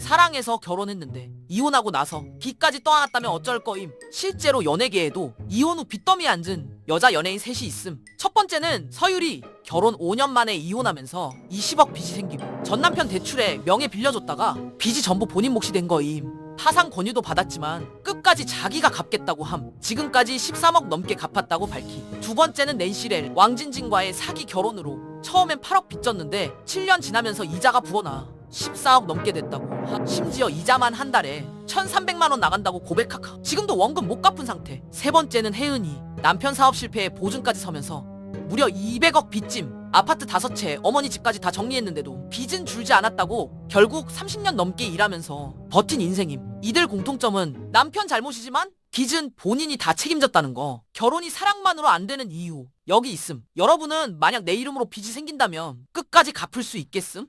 사랑해서 결혼했는데 이혼하고 나서 빚까지 떠안았다면 어쩔 거임. 실제로 연예계에도 이혼 후 빚더미에 앉은 여자 연예인 셋이 있음. 첫 번째는 서유리. 결혼 5년 만에 이혼하면서 20억 빚이 생김. 전 남편 대출에 명예 빌려줬다가 빚이 전부 본인 몫이 된 거임. 파산 권유도 받았지만 끝까지 자기가 갚겠다고 함. 지금까지 13억 넘게 갚았다고 밝히. 두 번째는 낸시렐. 왕진진과의 사기 결혼으로 처음엔 8억 빚졌는데 7년 지나면서 이자가 불어나 14억 넘게 됐다고. 심지어 이자만 한 달에 1,300만 원 나간다고 고백하카. 지금도 원금 못 갚은 상태. 세 번째는 혜은이. 남편 사업 실패에 보증까지 서면서 무려 200억 빚짐. 아파트 5채, 어머니 집까지 다 정리했는데도 빚은 줄지 않았다고. 결국 30년 넘게 일하면서 버틴 인생임. 이들 공통점은 남편 잘못이지만 빚은 본인이 다 책임졌다는 거. 결혼이 사랑만으로 안 되는 이유 여기 있음. 여러분은 만약 내 이름으로 빚이 생긴다면 끝까지 갚을 수 있겠음?